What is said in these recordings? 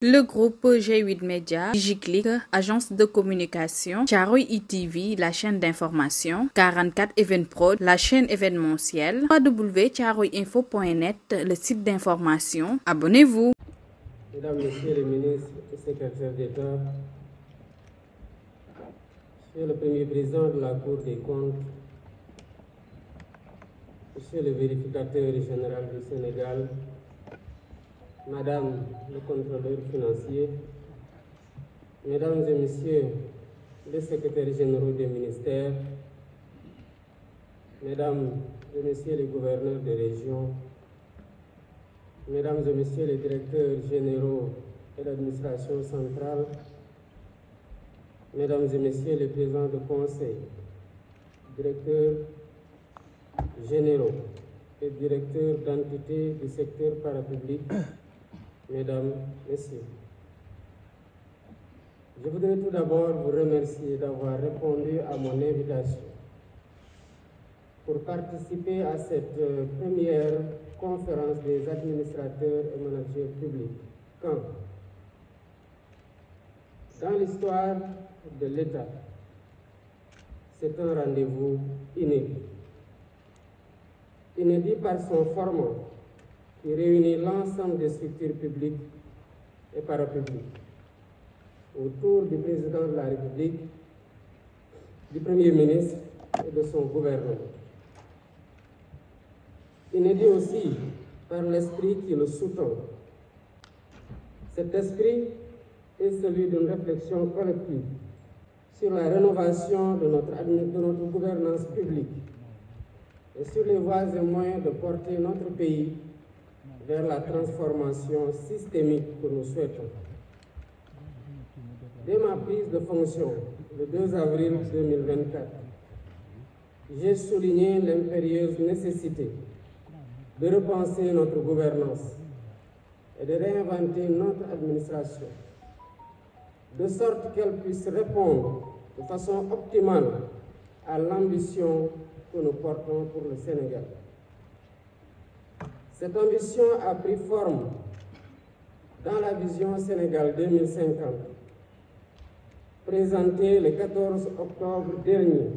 Le groupe G8 Media, DigiClick, agence de communication, Thiaroye ITV, la chaîne d'information, 44 Eventprod, la chaîne événementielle, www.thiaroyeinfo.net, le site d'information. Abonnez-vous. Mesdames, Messieurs les ministres et secrétaires d'État, Monsieur le Premier Président de la Cour des comptes, Monsieur le vérificateur général du Sénégal, Madame le contrôleur financier, Mesdames et Messieurs les secrétaires généraux des ministères, Mesdames et Messieurs les gouverneurs de région, Mesdames et Messieurs les directeurs généraux de l'administration centrale, Mesdames et Messieurs les présidents de conseil, directeurs généraux et directeurs d'entités du secteur parapublic, Mesdames, Messieurs. Je voudrais tout d'abord vous remercier d'avoir répondu à mon invitation pour participer à cette première conférence des administrateurs et managers publics. Quand, dans l'histoire de l'État, c'est un rendez-vous inédit. Inédit par son format qui réunit l'ensemble des structures publiques et parapubliques autour du président de la République, du Premier ministre et de son gouvernement. Inédit aussi par l'esprit qui le sous-tend. Cet esprit est celui d'une réflexion collective sur la rénovation de notre gouvernance publique et sur les voies et moyens de porter notre pays vers la transformation systémique que nous souhaitons. Dès ma prise de fonction, le 2 avril 2024, j'ai souligné l'impérieuse nécessité de repenser notre gouvernance et de réinventer notre administration, de sorte qu'elle puisse répondre de façon optimale à l'ambition que nous portons pour le Sénégal. Cette ambition a pris forme dans la vision Sénégal 2050, présentée le 14 octobre dernier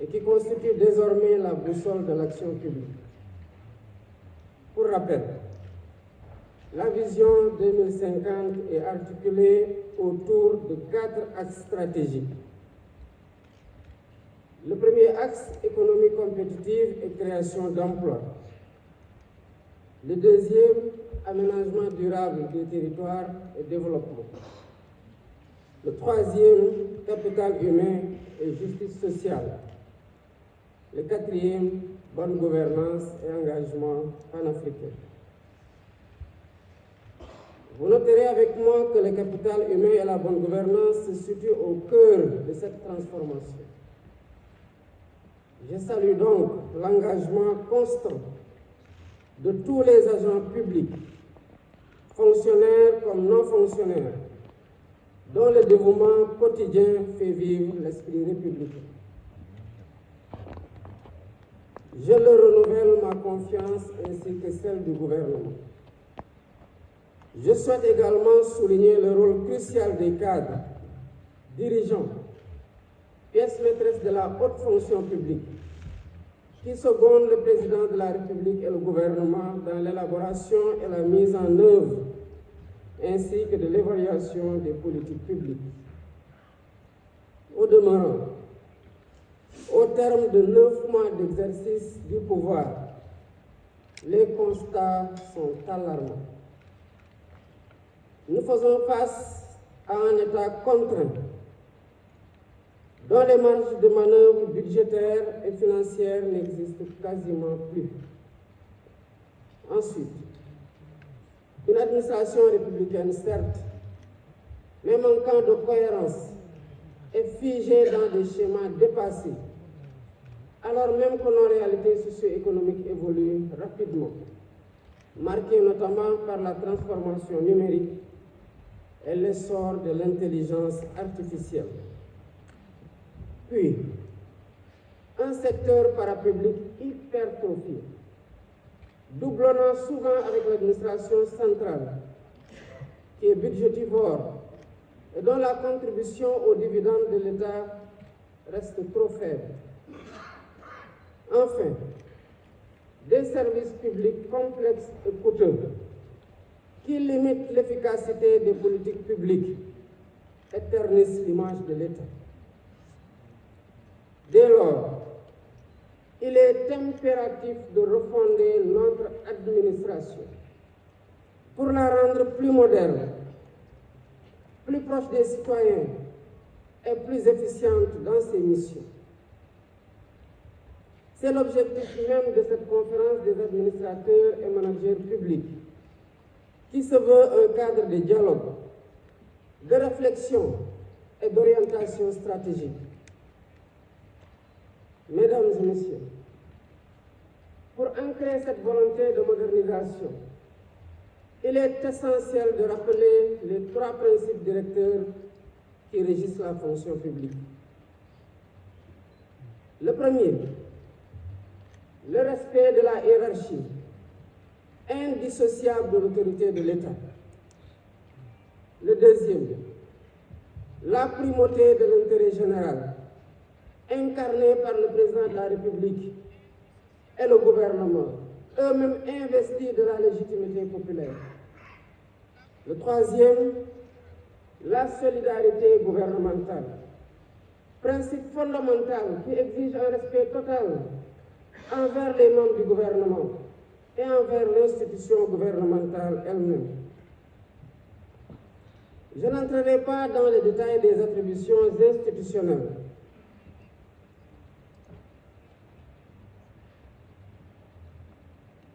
et qui constitue désormais la boussole de l'action publique. Pour rappel, la vision 2050 est articulée autour de 4 axes stratégiques. Le premier axe, économie compétitive et création d'emplois. Le deuxième, aménagement durable des territoires et développement. Le troisième, capital humain et justice sociale. Le quatrième, bonne gouvernance et engagement panafricain. Vous noterez avec moi que le capital humain et la bonne gouvernance se situent au cœur de cette transformation. Je salue donc l'engagement constant de tous les agents publics, fonctionnaires comme non fonctionnaires, dont le dévouement quotidien fait vivre l'esprit républicain. Je leur renouvelle ma confiance ainsi que celle du gouvernement. Je souhaite également souligner le rôle crucial des cadres, dirigeants, pièces maîtresses de la haute fonction publique, qui secondent le président de la République et le gouvernement dans l'élaboration et la mise en œuvre, ainsi que de l'évaluation des politiques publiques. Au demeurant, au terme de 9 mois d'exercice du pouvoir, les constats sont alarmants. Nous faisons face à un État contraint, dont les marges de manœuvre budgétaires et financières n'existent quasiment plus. Ensuite, une administration républicaine, certes, mais manquant de cohérence et figée dans des schémas dépassés, alors même que nos réalités socio-économiques évoluent rapidement, marquées notamment par la transformation numérique et l'essor de l'intelligence artificielle. Puis, un secteur parapublic hypertrophié, doublonnant souvent avec l'administration centrale, qui est budgétivore et dont la contribution aux dividendes de l'État reste trop faible. Enfin, des services publics complexes et coûteux qui limitent l'efficacité des politiques publiques et ternissent l'image de l'État. Dès lors, il est impératif de refonder notre administration pour la rendre plus moderne, plus proche des citoyens et plus efficiente dans ses missions. C'est l'objectif même de cette conférence des administrateurs et managers publics, qui se veut un cadre de dialogue, de réflexion et d'orientation stratégique. Mesdames et messieurs, pour ancrer cette volonté de modernisation, il est essentiel de rappeler les 3 principes directeurs qui régissent la fonction publique. Le premier, le respect de la hiérarchie, indissociable de l'autorité de l'État. Le deuxième, la primauté de l'intérêt général, incarné par le président de la République et le gouvernement, eux-mêmes investis de la légitimité populaire. Le troisième, la solidarité gouvernementale, principe fondamental qui exige un respect total envers les membres du gouvernement et envers l'institution gouvernementale elle-même. Je n'entrerai pas dans les détails des attributions institutionnelles.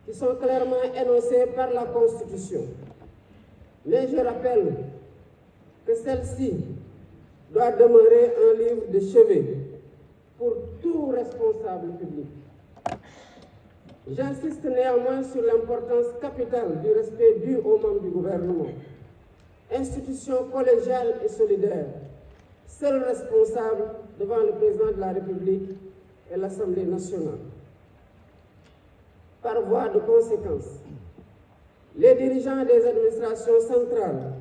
Qui sont clairement énoncées par la Constitution. Mais je rappelle que celle-ci doit demeurer un livre de chevet pour tout responsable public. J'insiste néanmoins sur l'importance capitale du respect dû aux membres du gouvernement, institution collégiale et solidaire, seul responsable devant le président de la République et l'Assemblée nationale. Par voie de conséquence, les dirigeants des administrations centrales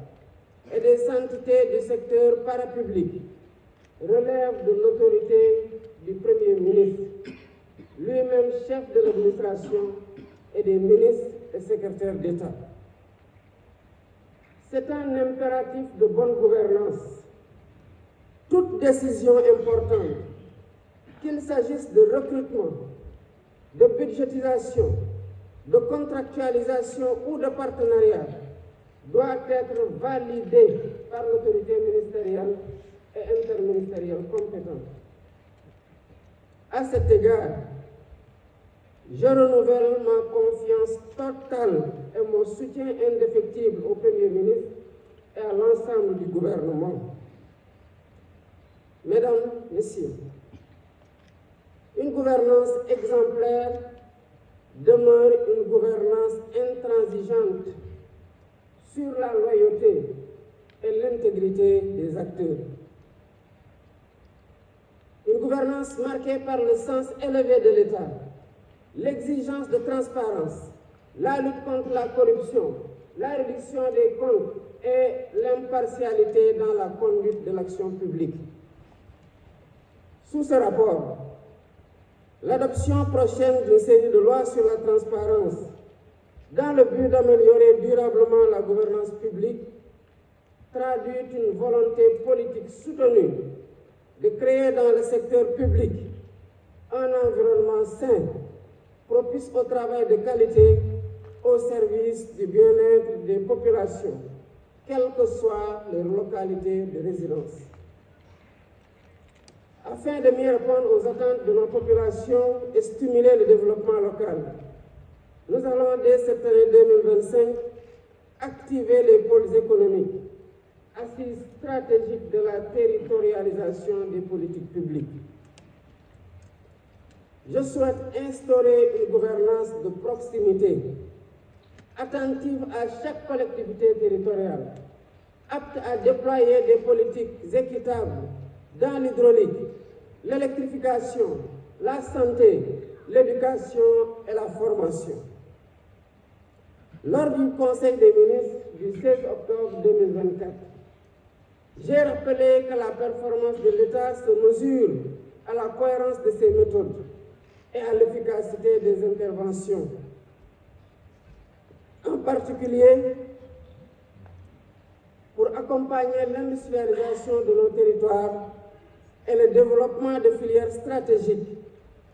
et des entités du secteur parapublic relèvent de l'autorité du Premier ministre, lui-même chef de l'administration, et des ministres et secrétaires d'État. C'est un impératif de bonne gouvernance. Toute décision importante, qu'il s'agisse de recrutement, de budgétisation, de contractualisation ou de partenariat, doit être validée par l'autorité ministérielle et interministérielle compétente. À cet égard, je renouvelle ma confiance totale et mon soutien indéfectible au Premier ministre et à l'ensemble du gouvernement. Mesdames, Messieurs, une gouvernance exemplaire demeure une gouvernance intransigeante sur la loyauté et l'intégrité des acteurs. Une gouvernance marquée par le sens élevé de l'État, l'exigence de transparence, la lutte contre la corruption, la réduction des comptes et l'impartialité dans la conduite de l'action publique. Sous ce rapport, l'adoption prochaine d'une série de lois sur la transparence dans le but d'améliorer durablement la gouvernance publique traduit une volonté politique soutenue de créer dans le secteur public un environnement sain, propice au travail de qualité au service du bien-être des populations, quelles que soient leurs localités de résidence. Afin de mieux répondre aux attentes de nos populations et stimuler le développement local, nous allons dès cette année 2025 activer les pôles économiques, assises stratégiques de la territorialisation des politiques publiques. Je souhaite instaurer une gouvernance de proximité, attentive à chaque collectivité territoriale, apte à déployer des politiques équitables dans l'hydraulique, l'électrification, la santé, l'éducation et la formation. Lors du Conseil des ministres du 16 octobre 2024, j'ai rappelé que la performance de l'État se mesure à la cohérence de ses méthodes et à l'efficacité des interventions. En particulier, pour accompagner l'industrialisation de nos territoires et le développement de filières stratégiques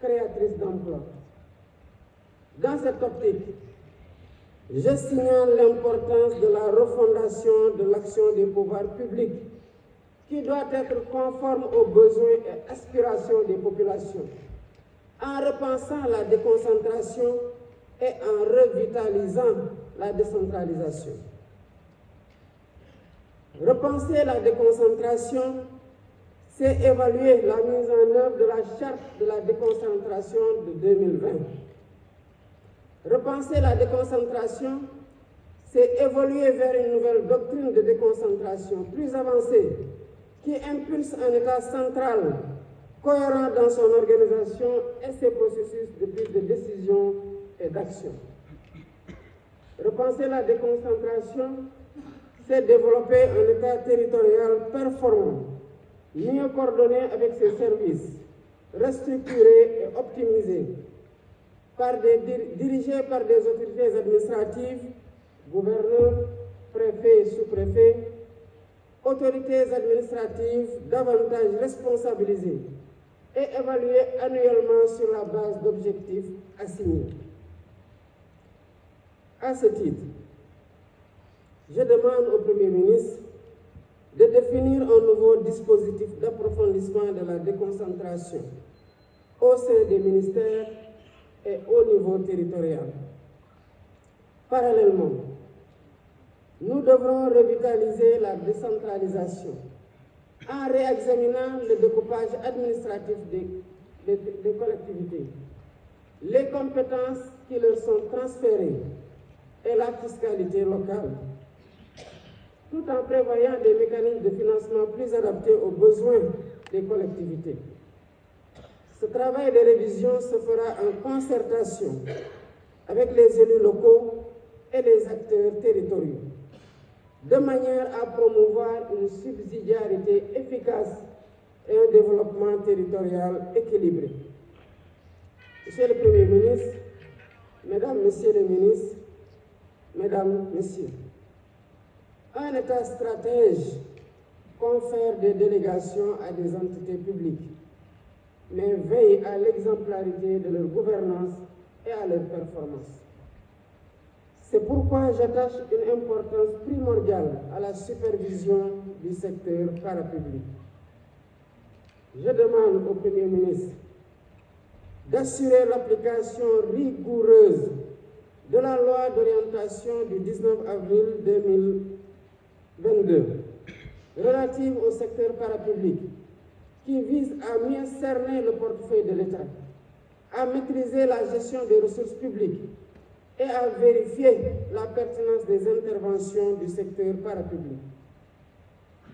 créatrices d'emplois. Dans cette optique, je signale l'importance de la refondation de l'action des pouvoirs publics qui doit être conforme aux besoins et aspirations des populations, en repensant la déconcentration et en revitalisant la décentralisation. Repenser la déconcentration, c'est évaluer la mise en œuvre de la charte de la déconcentration de 2020. Repenser la déconcentration, c'est évoluer vers une nouvelle doctrine de déconcentration plus avancée qui impulse un État central cohérent dans son organisation et ses processus de prise de décision et d'action. Repenser la déconcentration, c'est développer un État territorial performant, mieux coordonné avec ses services, restructuré et optimisé, dirigé par des autorités administratives, gouverneurs, préfets et sous-préfets, autorités administratives davantage responsabilisées et évaluées annuellement sur la base d'objectifs assignés. À ce titre, je demande au Premier ministre de définir un nouveau dispositif d'approfondissement de la déconcentration au sein des ministères et au niveau territorial. Parallèlement, nous devrons revitaliser la décentralisation en réexaminant le découpage administratif des collectivités, les compétences qui leur sont transférées et la fiscalité locale, tout en prévoyant des mécanismes de financement plus adaptés aux besoins des collectivités. Ce travail de révision se fera en concertation avec les élus locaux et les acteurs territoriaux, de manière à promouvoir une subsidiarité efficace et un développement territorial équilibré. Monsieur le Premier ministre, Mesdames, Messieurs les ministres, Mesdames, Messieurs, un État stratège confère des délégations à des entités publiques, mais veille à l'exemplarité de leur gouvernance et à leur performance. C'est pourquoi j'attache une importance primordiale à la supervision du secteur parapublic. Je demande au Premier ministre d'assurer l'application rigoureuse de la loi d'orientation du 19 avril 2022 relative au secteur parapublic, qui vise à mieux cerner le portefeuille de l'État, à maîtriser la gestion des ressources publiques et à vérifier la pertinence des interventions du secteur parapublic.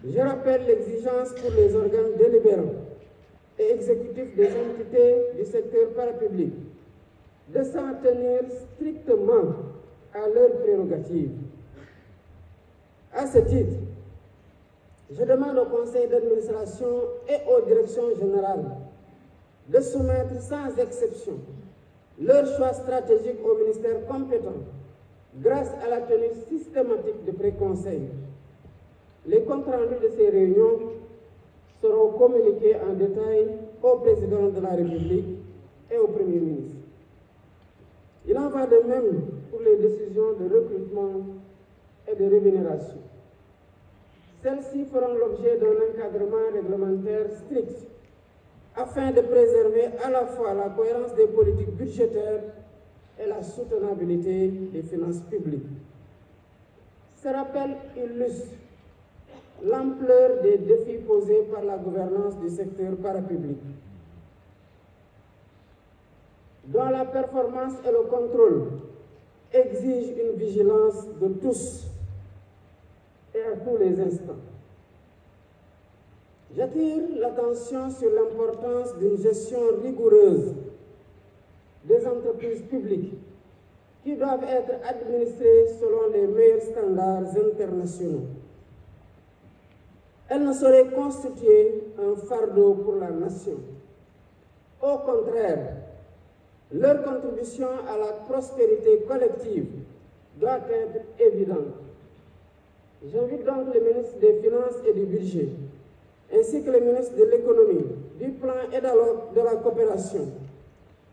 Je rappelle l'exigence pour les organes délibérants et exécutifs des entités du secteur parapublic de s'en tenir strictement à leurs prérogatives. À ce titre, je demande au conseil d'administration et aux directions générales de soumettre sans exception leur choix stratégique au ministère compétent grâce à la tenue systématique de pré-conseil. Les comptes rendus de ces réunions seront communiqués en détail au président de la République et au Premier ministre. Il en va de même pour les décisions de recrutement et de rémunération. Celles-ci feront l'objet d'un encadrement réglementaire strict afin de préserver à la fois la cohérence des politiques budgétaires et la soutenabilité des finances publiques. Ce rappel illustre l'ampleur des défis posés par la gouvernance du secteur parapublic, dont la performance et le contrôle exigent une vigilance de tous et à tous les instants. J'attire l'attention sur l'importance d'une gestion rigoureuse des entreprises publiques qui doivent être administrées selon les meilleurs standards internationaux. Elles ne sauraient constituer un fardeau pour la nation. Au contraire, leur contribution à la prospérité collective doit être évidente. J'invite donc le ministre des Finances et du Budget, ainsi que le ministre de l'Économie, du Plan et de la Coopération,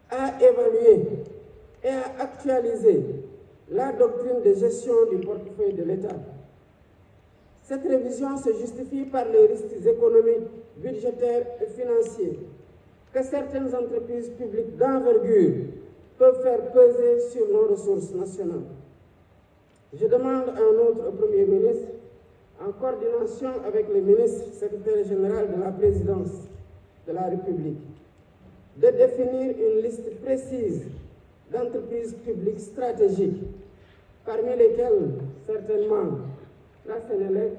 à évaluer et à actualiser la doctrine de gestion du portefeuille de l'État. Cette révision se justifie par les risques économiques, budgétaires et financiers que certaines entreprises publiques d'envergure peuvent faire peser sur nos ressources nationales. Je demande en outre au Premier ministre, en coordination avec le ministre secrétaire général de la Présidence de la République, de définir une liste précise d'entreprises publiques stratégiques, parmi lesquelles certainement la Sénélec,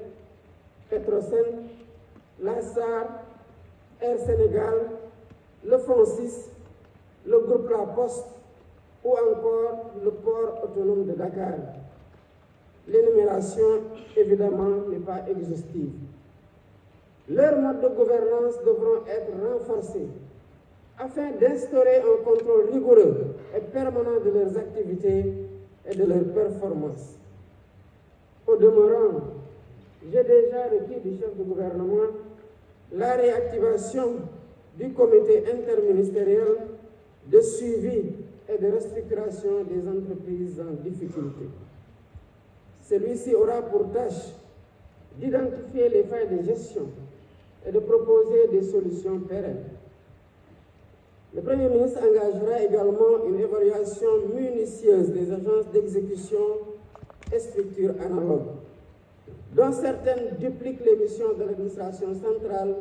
Petrosen, la SAR, Air Sénégal, le FONSIS, le groupe La Poste ou encore le port autonome de Dakar. L'énumération, évidemment, n'est pas exhaustive. Leurs modes de gouvernance devront être renforcés afin d'instaurer un contrôle rigoureux et permanent de leurs activités et de leurs performances. Au demeurant, j'ai déjà requis du chef de gouvernement la réactivation du comité interministériel de suivi et de restructuration des entreprises en difficulté. Celui-ci aura pour tâche d'identifier les failles de gestion et de proposer des solutions pérennes. Le Premier ministre engagera également une évaluation minutieuse des agences d'exécution et structures analogues, dont certaines dupliquent les missions de l'administration centrale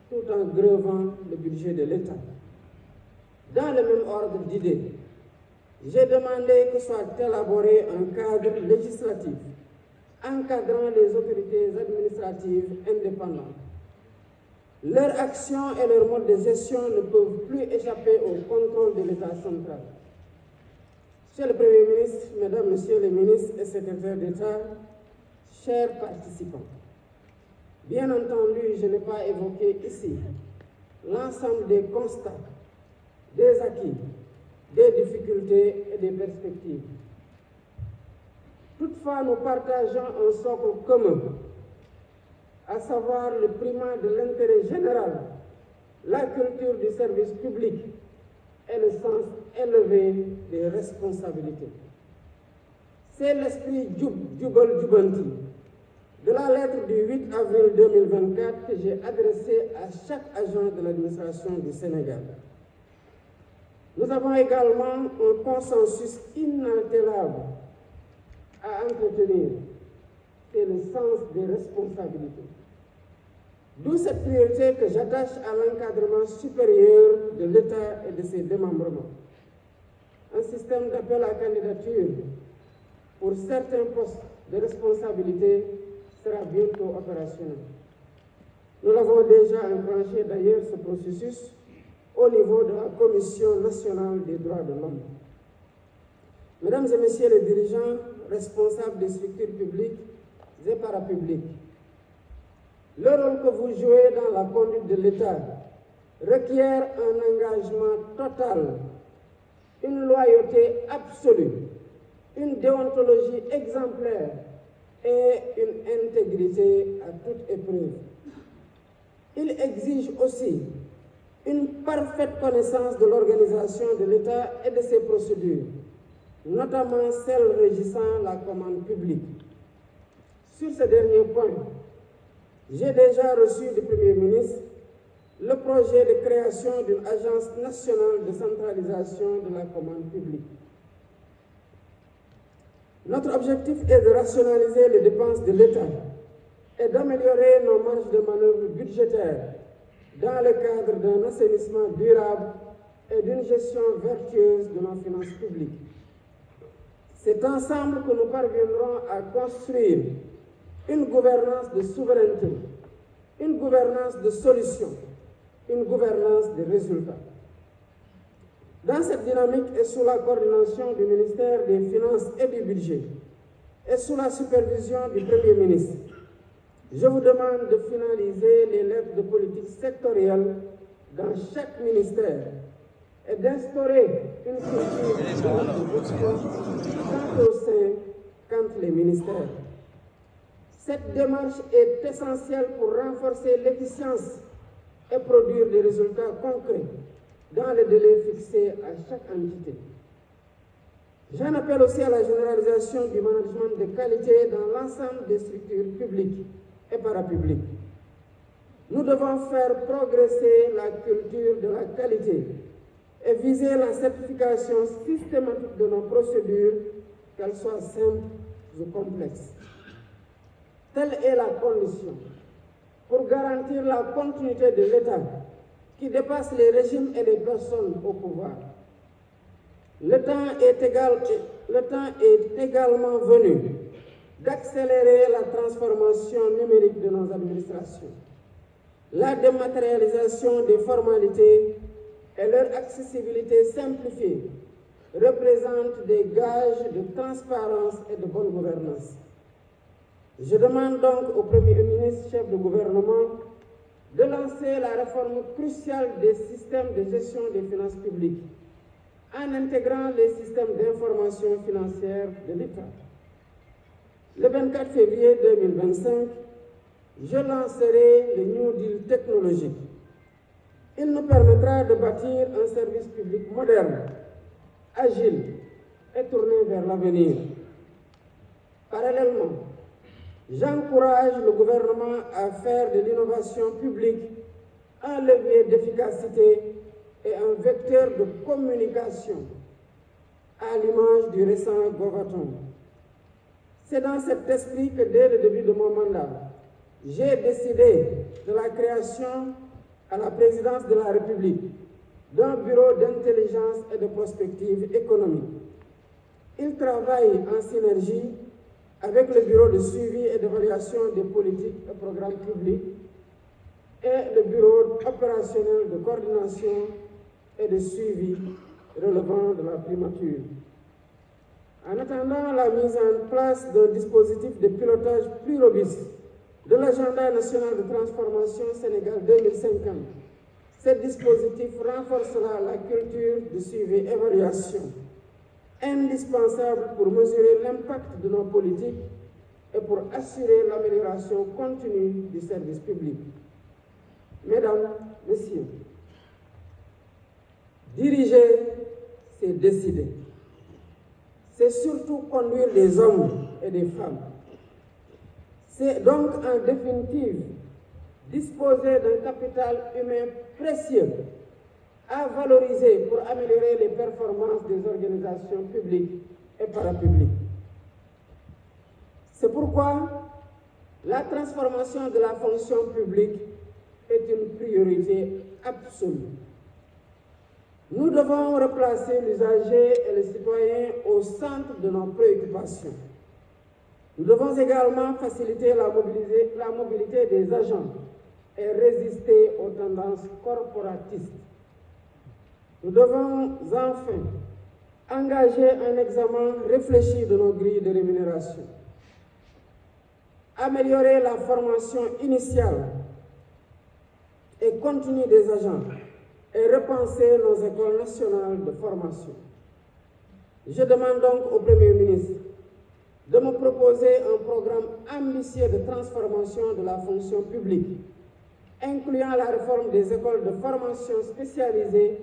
tout en grevant le budget de l'État. Dans le même ordre d'idées, j'ai demandé que soit élaboré un cadre législatif encadrant les autorités administratives indépendantes. Leur action et leur mode de gestion ne peuvent plus échapper au contrôle de l'État central. Monsieur le Premier ministre, Mesdames, Messieurs les ministres et secrétaires d'État, chers participants, bien entendu, je n'ai pas évoqué ici l'ensemble des constats, des acquis, des difficultés et des perspectives. Toutefois, nous partageons un socle commun, à savoir le primat de l'intérêt général, la culture du service public et le sens élevé des responsabilités. C'est l'esprit Jubal Jubanti de la lettre du 8 avril 2024 que j'ai adressée à chaque agent de l'administration du Sénégal. Nous avons également un consensus inaltérable à entretenir, c'est le sens des responsabilités. D'où cette priorité que j'attache à l'encadrement supérieur de l'État et de ses démembrements. Un système d'appel à candidature pour certains postes de responsabilité sera bientôt opérationnel. Nous l'avons déjà enclenché d'ailleurs ce processus au niveau de la Commission nationale des droits de l'homme. Mesdames et Messieurs les dirigeants responsables des structures publiques et parapubliques, le rôle que vous jouez dans la conduite de l'État requiert un engagement total, une loyauté absolue, une déontologie exemplaire et une intégrité à toute épreuve. Il exige aussi une parfaite connaissance de l'organisation de l'État et de ses procédures, notamment celles régissant la commande publique. Sur ce dernier point, j'ai déjà reçu du Premier ministre le projet de création d'une agence nationale de centralisation de la commande publique. Notre objectif est de rationaliser les dépenses de l'État et d'améliorer nos marges de manœuvre budgétaires dans le cadre d'un assainissement durable et d'une gestion vertueuse de nos finances publiques. C'est ensemble que nous parviendrons à construire une gouvernance de souveraineté, une gouvernance de solutions, une gouvernance de résultats. Dans cette dynamique et sous la coordination du ministère des Finances et du Budget et sous la supervision du Premier ministre, je vous demande de finaliser les lettres de politique sectorielle dans chaque ministère et d'instaurer une culture tant au sein qu'entre les ministères. Cette démarche est essentielle pour renforcer l'efficience et produire des résultats concrets dans les délais fixés à chaque entité. J'en appelle aussi à la généralisation du management de qualité dans l'ensemble des structures publiques et parapubliques. Nous devons faire progresser la culture de la qualité et viser la certification systématique de nos procédures, qu'elles soient simples ou complexes. Telle est la condition pour garantir la continuité de l'État qui dépasse les régimes et les personnes au pouvoir. Le temps est également venu d'accélérer la transformation numérique de nos administrations. La dématérialisation des formalités et leur accessibilité simplifiée représentent des gages de transparence et de bonne gouvernance. Je demande donc au Premier ministre, chef de gouvernement, de lancer la réforme cruciale des systèmes de gestion des finances publiques en intégrant les systèmes d'information financière de l'État. Le 24 février 2025, je lancerai le New Deal technologique. Il nous permettra de bâtir un service public moderne, agile et tourné vers l'avenir. Parallèlement, j'encourage le gouvernement à faire de l'innovation publique un levier d'efficacité et un vecteur de communication, à l'image du récent Govaton. C'est dans cet esprit que dès le début de mon mandat, j'ai décidé de la création à la présidence de la République d'un bureau d'intelligence et de prospective économique. Il travaille en synergie avec le bureau de suivi et d'évaluation des politiques et programmes publics et le bureau opérationnel de coordination et de suivi relevant de la primature. En attendant la mise en place d'un dispositif de pilotage plus robuste de l'agenda national de transformation Sénégal 2050, ce dispositif renforcera la culture de suivi et évaluation, indispensable pour mesurer l'impact de nos politiques et pour assurer l'amélioration continue du service public. Mesdames, Messieurs, diriger, c'est décider. C'est surtout conduire des hommes et des femmes. C'est donc en définitive disposer d'un capital humain précieux à valoriser pour améliorer les performances des organisations publiques et parapubliques. C'est pourquoi la transformation de la fonction publique est une priorité absolue. Nous devons replacer l'usager et le citoyen au centre de nos préoccupations. Nous devons également faciliter la mobilité des agents et résister aux tendances corporatistes. Nous devons enfin engager un examen réfléchi de nos grilles de rémunération, améliorer la formation initiale et continue des agents et repenser nos écoles nationales de formation. Je demande donc au Premier ministre de me proposer un programme ambitieux de transformation de la fonction publique, incluant la réforme des écoles de formation spécialisées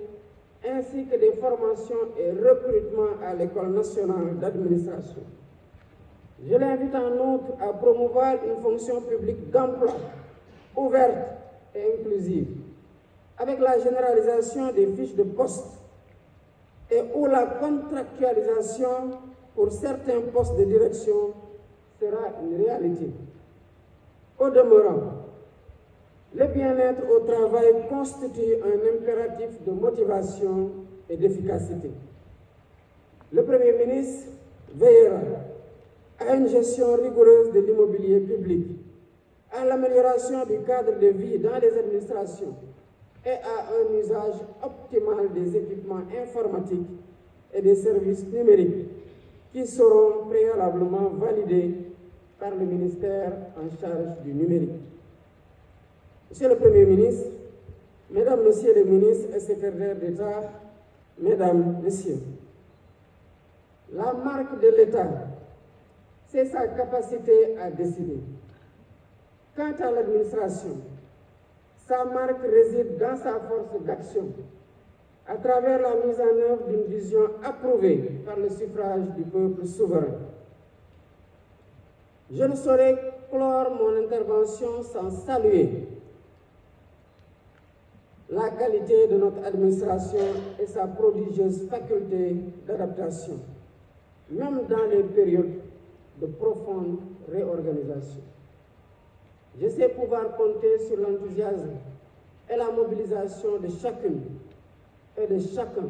ainsi que des formations et recrutements à l'École nationale d'administration. Je l'invite en outre à promouvoir une fonction publique d'emploi ouverte et inclusive, avec la généralisation des fiches de poste et où la contractualisation pour certains postes de direction sera une réalité. Au demeurant, le bien-être au travail constitue un impératif de motivation et d'efficacité. Le Premier ministre veillera à une gestion rigoureuse de l'immobilier public, à l'amélioration du cadre de vie dans les administrations et à un usage optimal des équipements informatiques et des services numériques qui seront préalablement validés par le ministère en charge du numérique. Monsieur le Premier ministre, Mesdames, Messieurs les ministres et secrétaires d'État, Mesdames, Messieurs, la marque de l'État, c'est sa capacité à décider. Quant à l'administration, sa marque réside dans sa force d'action, à travers la mise en œuvre d'une vision approuvée par le suffrage du peuple souverain. Je ne saurais clore mon intervention sans saluer la qualité de notre administration et sa prodigieuse faculté d'adaptation, même dans les périodes de profonde réorganisation. Je sais pouvoir compter sur l'enthousiasme et la mobilisation de chacune et de chacun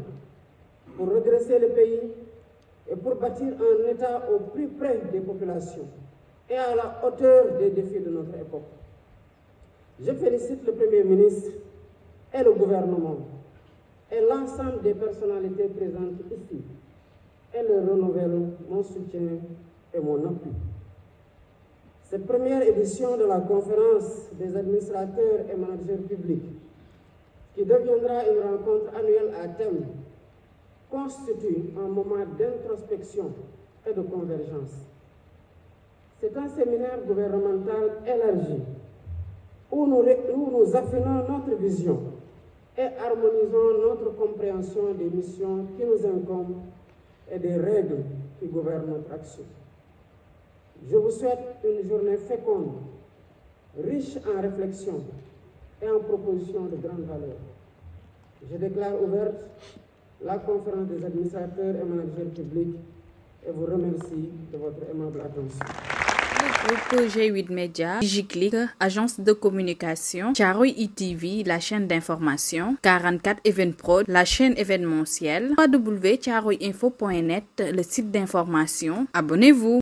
pour redresser le pays et pour bâtir un État au plus près des populations et à la hauteur des défis de notre époque. Je félicite le Premier ministre et le gouvernement et l'ensemble des personnalités présentes ici et leur renouvelle mon soutien et mon appui. Cette première édition de la conférence des administrateurs et managers publics, qui deviendra une rencontre annuelle à thème, constitue un moment d'introspection et de convergence. C'est un séminaire gouvernemental élargi où nous affinons notre vision et harmonisons notre compréhension des missions qui nous incombent et des règles qui gouvernent notre action. Je vous souhaite une journée féconde, riche en réflexions et en propositions de grande valeur. Je déclare ouverte la conférence des administrateurs et managers publics et vous remercie de votre aimable attention. Le groupe G8 Média, DigiClick, agence de communication, Thiaroye ITV, la chaîne d'information, 44 Evenprod, la chaîne événementielle, www.thiaroyeinfo.net, le site d'information. Abonnez-vous.